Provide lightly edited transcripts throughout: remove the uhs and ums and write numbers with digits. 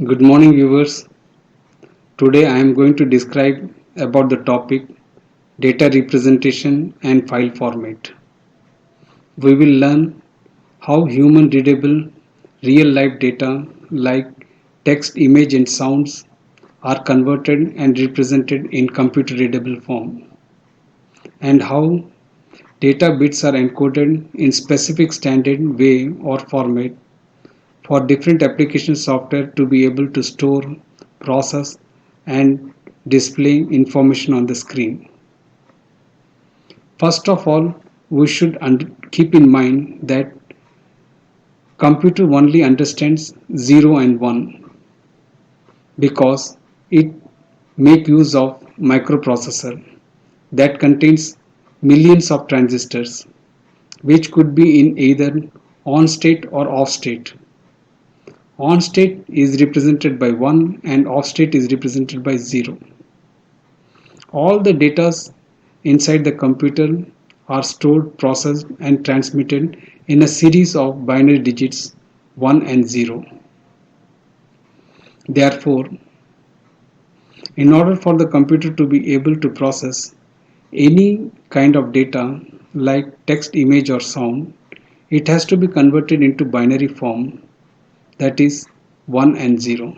Good morning viewers. Today I am going to describe about the topic data representation and file format. We will learn how human readable real life data like text, image and sounds are converted and represented in computer readable form, and how data bits are encoded in specific standard way or format for different application software to be able to store, process and display information on the screen. First of all, we should keep in mind that computer only understands 0 and 1 because it make use of microprocessor that contains millions of transistors which could be in either on state or off state. On state is represented by 1 and off state is represented by 0. All the data inside the computer are stored, processed and transmitted in a series of binary digits 1 and 0. Therefore, in order for the computer to be able to process any kind of data like text, image or sound, it has to be converted into binary form, that is 1 and 0.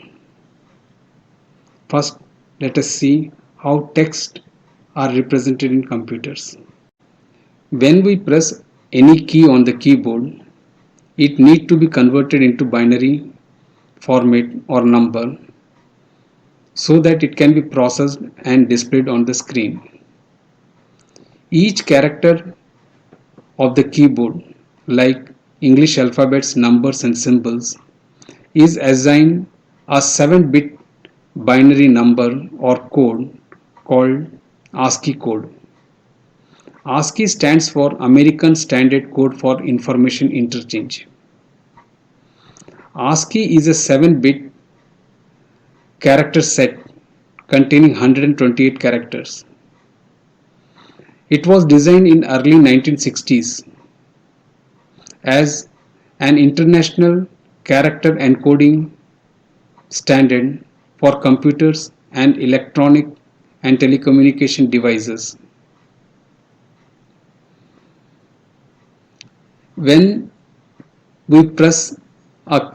First, let us see how text are represented in computers. When we press any key on the keyboard, it needs to be converted into binary format or number so that it can be processed and displayed on the screen. Each character of the keyboard, like English alphabets, numbers and symbols, is assigned a 7-bit binary number or code called ASCII code. ASCII stands for American Standard Code for Information Interchange. ASCII is a 7-bit character set containing 128 characters. It was designed in early 1960s as an international character encoding standard for computers and electronic and telecommunication devices. When we press a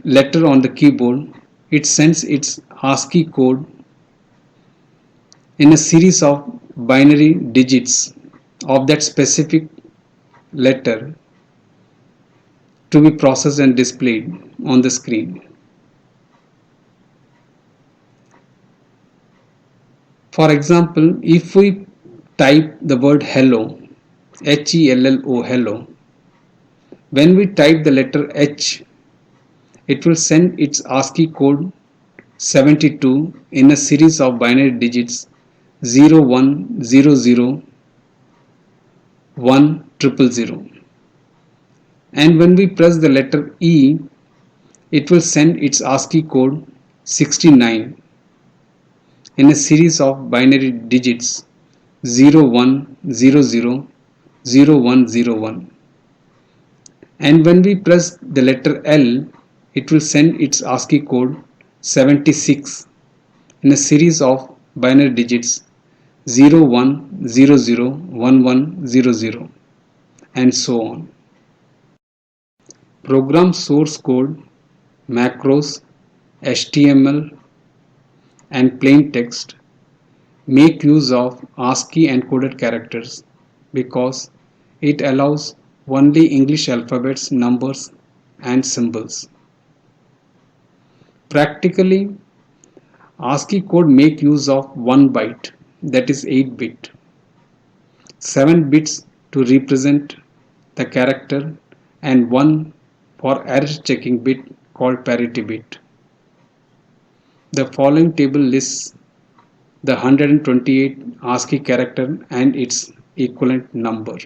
letter on the keyboard, it sends its ASCII code in a series of binary digits of that specific letter to be processed and displayed on the screen. For example, if we type the word hello, HELLO, hello, when we type the letter H, it will send its ASCII code 72 in a series of binary digits 01001000. And when we press the letter E, it will send its ASCII code 69 in a series of binary digits 01000101. And when we press the letter L, it will send its ASCII code 76 in a series of binary digits 01001100 and so on. Program source code, macros, HTML and plain text make use of ASCII encoded characters because it allows only English alphabets, numbers and symbols. Practically, ASCII code make use of 1 byte, that is 8-bit, 7 bits to represent the character and 1 for error checking bit called parity bit. The following table lists the 128 ASCII character and its equivalent number.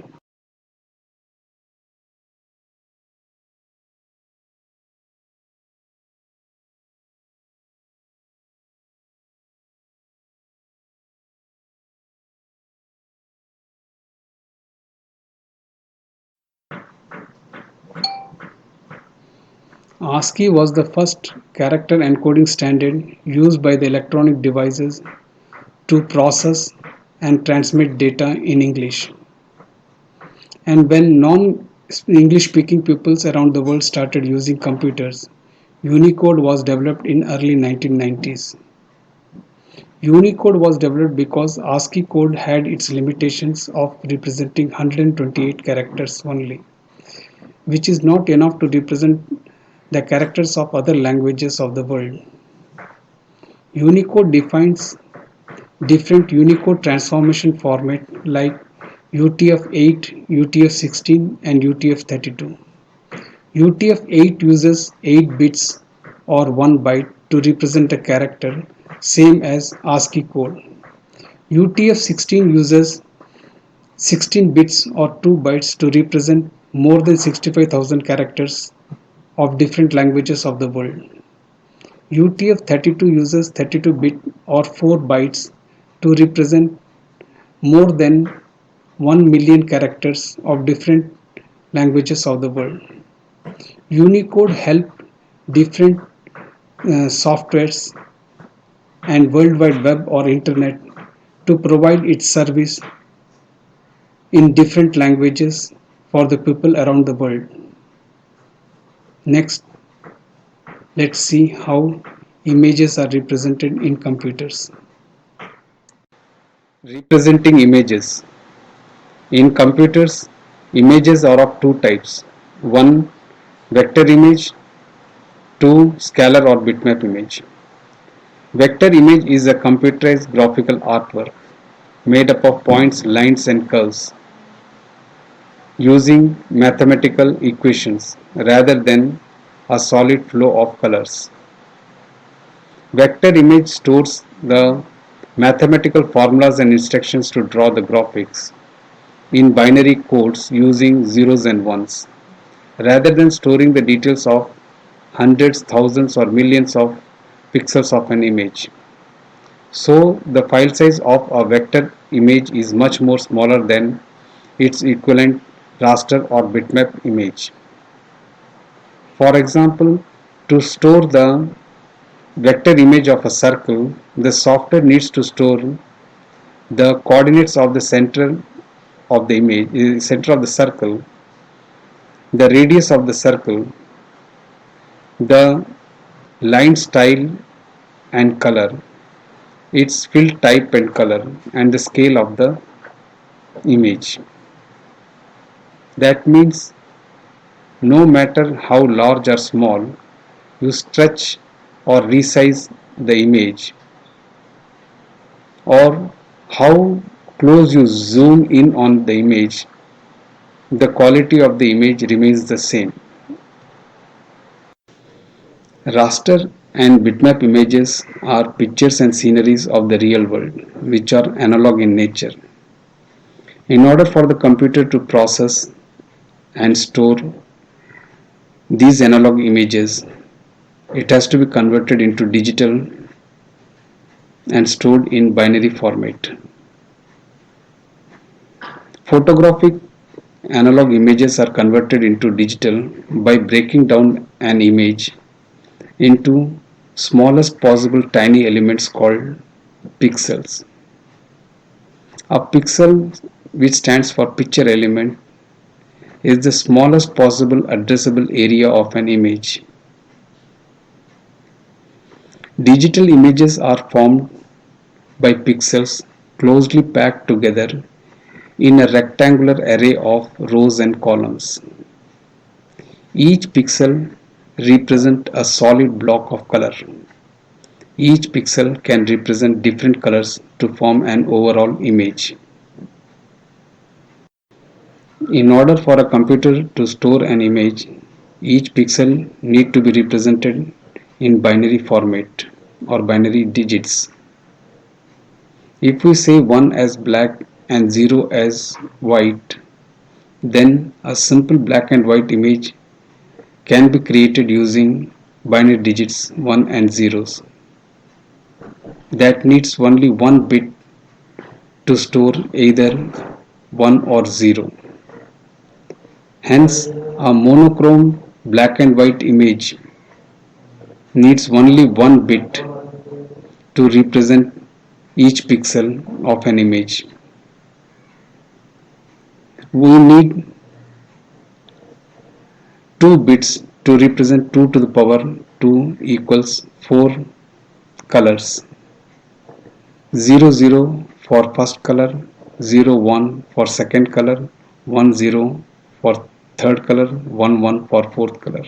ASCII was the first character encoding standard used by the electronic devices to process and transmit data in English. And when non-English speaking peoples around the world started using computers, Unicode was developed in early 1990s. Unicode was developed because ASCII code had its limitations of representing 128 characters only, which is not enough to represent the characters of other languages of the world. Unicode defines different Unicode transformation format like UTF-8, UTF-16 and UTF-32. UTF-8 uses 8 bits or 1 byte to represent a character, same as ASCII code. UTF-16 uses 16 bits or 2 bytes to represent more than 65,000 characters of different languages of the world. UTF-32 uses 32-bit or 4 bytes to represent more than 1 million characters of different languages of the world. Unicode helped different softwares and World Wide Web or Internet to provide its service in different languages for the people around the world. Next, let's see how images are represented in computers. Representing images. In computers, images are of two types. One, vector image. Two, scalar or bitmap image. Vector image is a computerized graphical artwork made up of points, lines and curves using mathematical equations rather than a solid flow of colors. Vector image stores the mathematical formulas and instructions to draw the graphics in binary codes using zeros and ones, rather than storing the details of hundreds, thousands or millions of pixels of an image. So the file size of a vector image is much more smaller than its equivalent raster or bitmap image. For example, to store the vector image of a circle, the software needs to store the coordinates of the center of the image, center of the circle, the radius of the circle, the line style and color, its fill type and color, and the scale of the image. That means no matter how large or small you stretch or resize the image, or how close you zoom in on the image, the quality of the image remains the same. Raster and bitmap images are pictures and sceneries of the real world, which are analog in nature. In order for the computer to process and store these analog images, it has to be converted into digital and stored in binary format. Photographic analog images are converted into digital by breaking down an image into smallest possible tiny elements called pixels. A pixel, which stands for picture element, is the smallest possible addressable area of an image. Digital images are formed by pixels closely packed together in a rectangular array of rows and columns. Each pixel represents a solid block of color. Each pixel can represent different colors to form an overall image. In order for a computer to store an image, each pixel needs to be represented in binary format or binary digits. If we say 1 as black and 0 as white, then a simple black and white image can be created using binary digits 1 and zeros. That needs only one bit to store either 1 or 0. Hence, a monochrome black and white image needs only one bit to represent each pixel of an image. We need 2 bits to represent 2 to the power 2 equals 4 colors. 00 for first color, 01 for second color, 10 for third color, 11 for fourth color.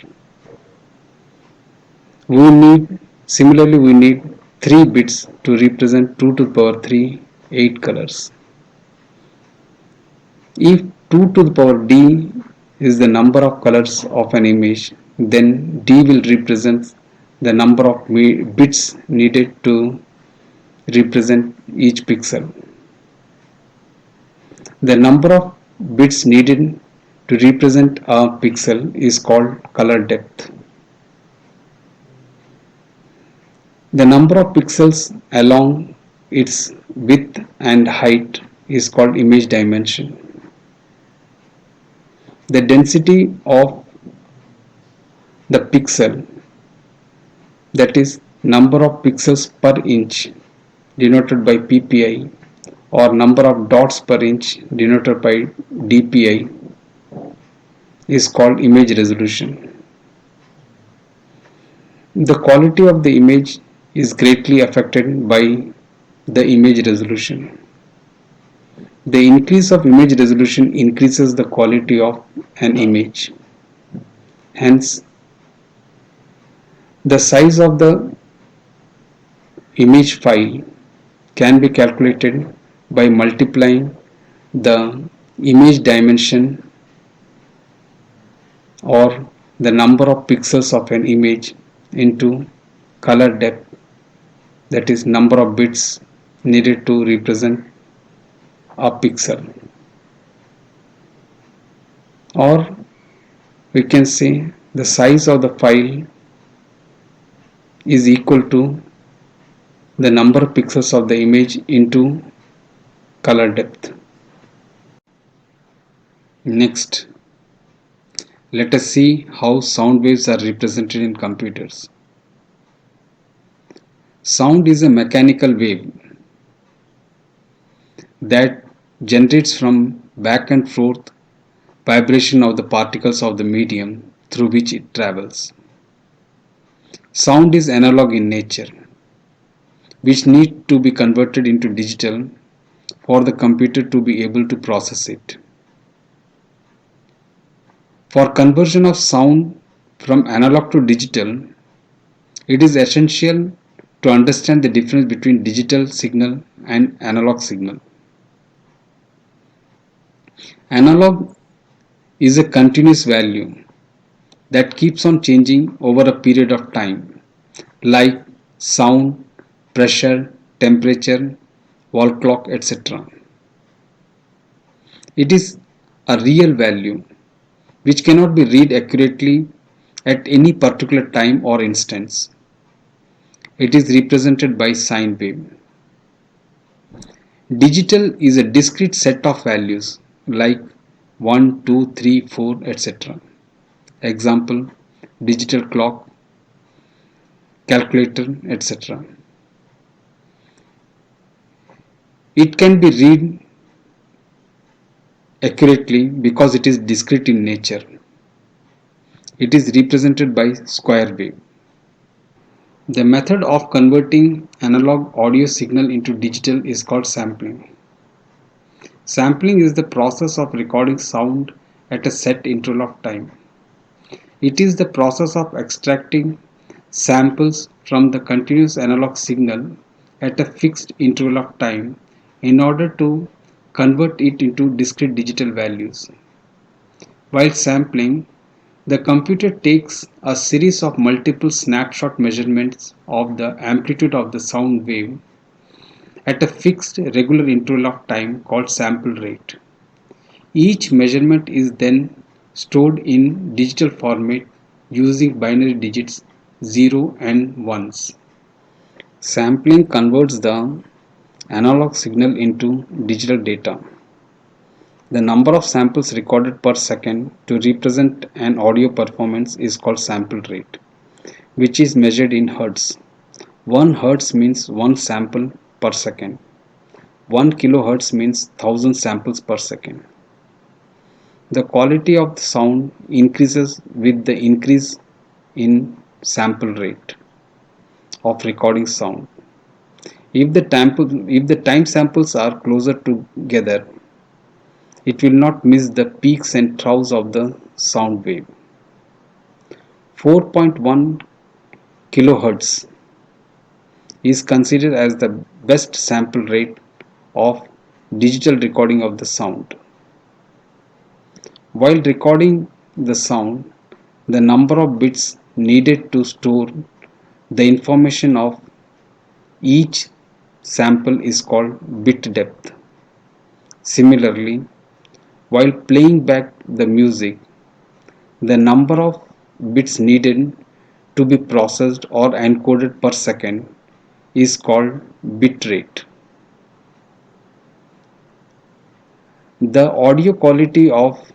Similarly we need 3 bits to represent 2 to the power 3 8 colors. If 2 to the power d is the number of colors of an image, then d will represent the number of bits needed to represent each pixel. The number of bits needed to represent a pixel is called color depth. The number of pixels along its width and height is called image dimension. The density of the pixel, that is number of pixels per inch denoted by ppi, or number of dots per inch denoted by dpi, is called image resolution. The quality of the image is greatly affected by the image resolution. The increase of image resolution increases the quality of an image. Hence, the size of the image file can be calculated by multiplying the image dimension or the number of pixels of an image into color depth, that is number of bits needed to represent a pixel. Or we can say the size of the file is equal to the number of pixels of the image into color depth. Next, let us see how sound waves are represented in computers. Sound is a mechanical wave that generates from back and forth vibration of the particles of the medium through which it travels. Sound is analog in nature, which needs to be converted into digital for the computer to be able to process it. For conversion of sound from analog to digital, it is essential to understand the difference between digital signal and analog signal. Analog is a continuous value that keeps on changing over a period of time, like sound, pressure, temperature, wall clock, etc. It is a real value which cannot be read accurately at any particular time or instance. It is represented by sine wave. Digital is a discrete set of values like 1, 2, 3, 4, etc. Example, digital clock, calculator, etc. It can be read accurately because it is discrete in nature. It is represented by square wave. The method of converting analog audio signal into digital is called sampling. Sampling is the process of recording sound at a set interval of time. It is the process of extracting samples from the continuous analog signal at a fixed interval of time in order to convert it into discrete digital values. While sampling, the computer takes a series of multiple snapshot measurements of the amplitude of the sound wave at a fixed regular interval of time called sample rate. Each measurement is then stored in digital format using binary digits 0 and 1s. Sampling converts the analog signal into digital data. The number of samples recorded per second to represent an audio performance is called sample rate. which is measured in hertz. 1 hertz means 1 sample per second. 1 kilohertz means 1000 samples per second. The quality of the sound increases with the increase in sample rate of recording sound. If the time samples are closer together, it will not miss the peaks and troughs of the sound wave. 4.1 kilohertz is considered as the best sample rate of digital recording of the sound. While recording the sound, the number of bits needed to store the information of each sample is called bit depth. Similarly, while playing back the music, the number of bits needed to be processed or encoded per second is called bit rate. The audio quality of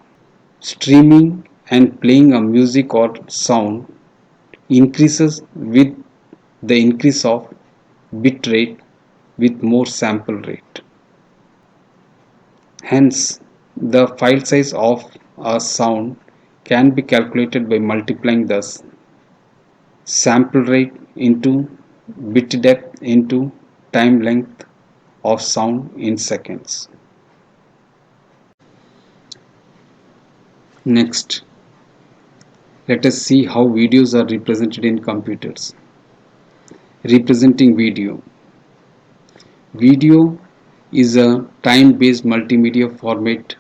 streaming and playing a music or sound increases with the increase of bit rate with more sample rate. Hence, the file size of a sound can be calculated by multiplying the sample rate into bit depth into time length of sound in seconds. Next, let us see how videos are represented in computers. Representing video. Video is a time-based multimedia format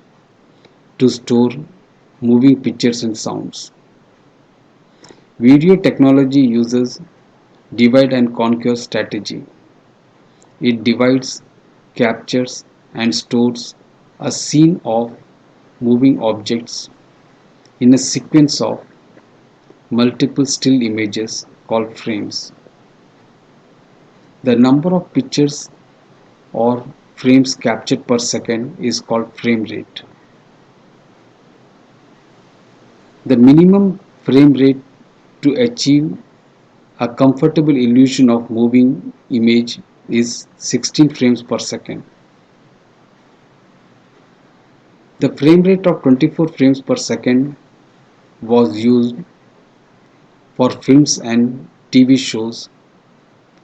to store moving pictures and sounds. Video technology uses divide and conquer strategy. It divides, captures, and stores a scene of moving objects in a sequence of multiple still images called frames. The number of pictures or frames captured per second is called frame rate. The minimum frame rate to achieve a comfortable illusion of moving image is 16 frames per second. The frame rate of 24 frames per second was used for films and TV shows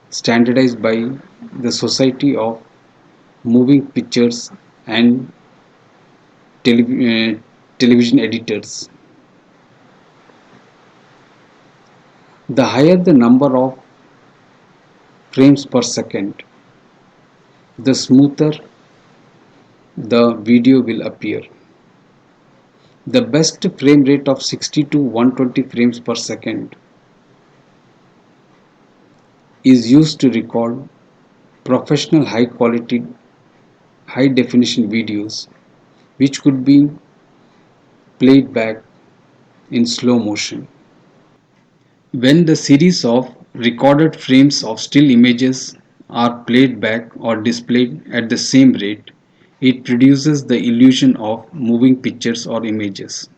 standardized by the Society of Moving Pictures and Television Editors. The higher the number of frames per second, the smoother the video will appear. The best frame rate of 60 to 120 frames per second is used to record professional high quality, high definition videos which could be played back in slow motion. When the series of recorded frames of still images are played back or displayed at the same rate, it produces the illusion of moving pictures or images.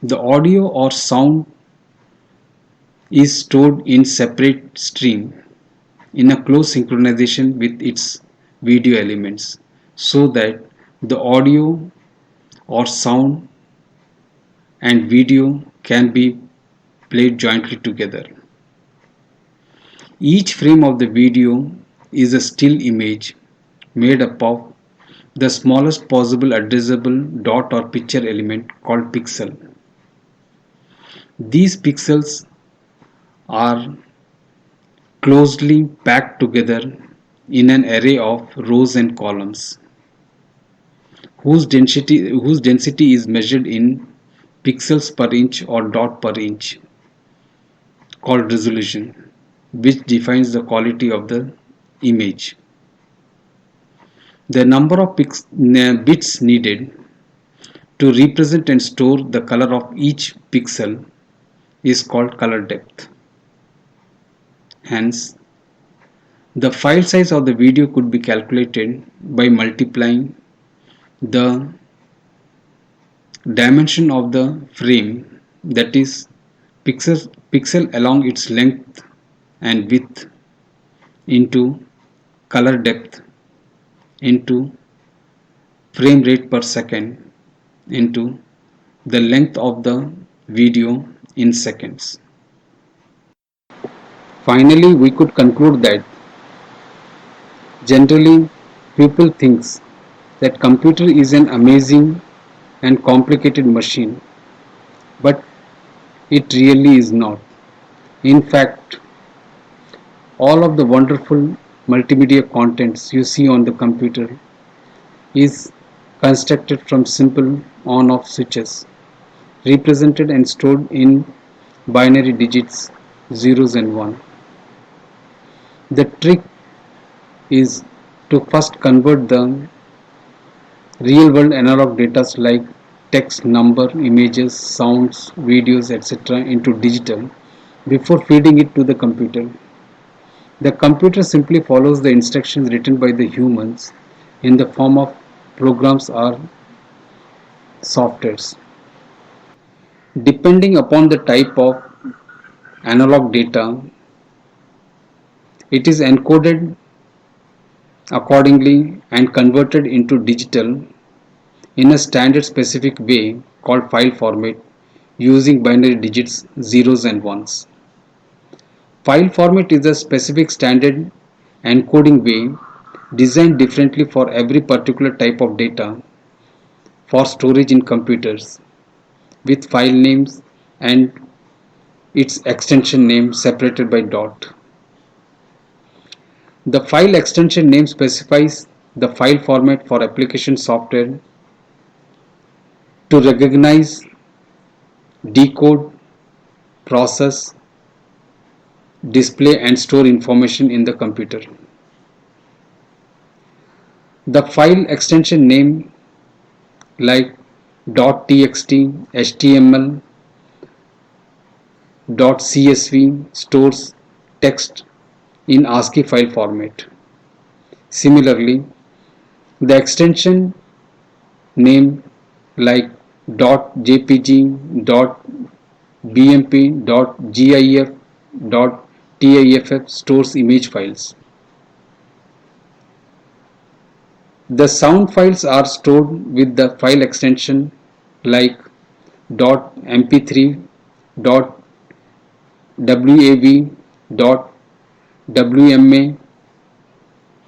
The audio or sound is stored in separate stream in a close synchronization with its video elements so that the audio or sound and video can be played jointly together. Each frame of the video is a still image made up of the smallest possible addressable dot or picture element called pixel. These pixels are closely packed together in an array of rows and columns whose density is measured in pixels per inch or dot per inch called resolution, which defines the quality of the image. The number of bits needed to represent and store the color of each pixel is called color depth. Hence, the file size of the video could be calculated by multiplying the dimension of the frame, that is pixel along its length and width into color depth into frame rate per second into the length of the video in seconds. Finally, we could conclude that generally people thinks that computer is an amazing and complicated machine, but it really is not. In fact, all of the wonderful multimedia contents you see on the computer is constructed from simple on-off switches, represented and stored in binary digits zeros and one. The trick is to first convert the real world analog data like text, number, images, sounds, videos, etc. into digital before feeding it to the computer. The computer simply follows the instructions written by the humans in the form of programs or softwares. Depending upon the type of analog data, it is encoded accordingly and converted into digital in a standard specific way called file format using binary digits zeros and ones. File format is a specific standard encoding way designed differently for every particular type of data for storage in computers, with file names and its extension name separated by dot. The file extension name specifies the file format for application software to recognize, decode, process, display and store information in the computer. The file extension name like .txt, HTML, .csv stores text in ASCII file format. Similarly, the extension name like .jpg, .bmp, .gif, .tiff stores image files. The sound files are stored with the file extension like .mp3, .wav, .wma,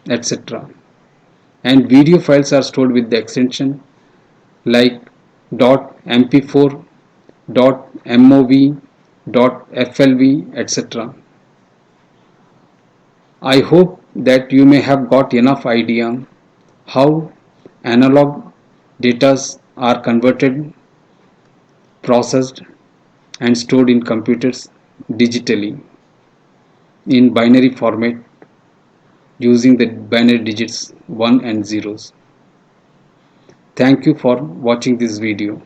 etc. And video files are stored with the extension like .mp4, .mov, .flv, etc. I hope that you may have got enough idea how analog data are converted, processed and stored in computers digitally in binary format using the binary digits 1 and zeros. Thank you for watching this video.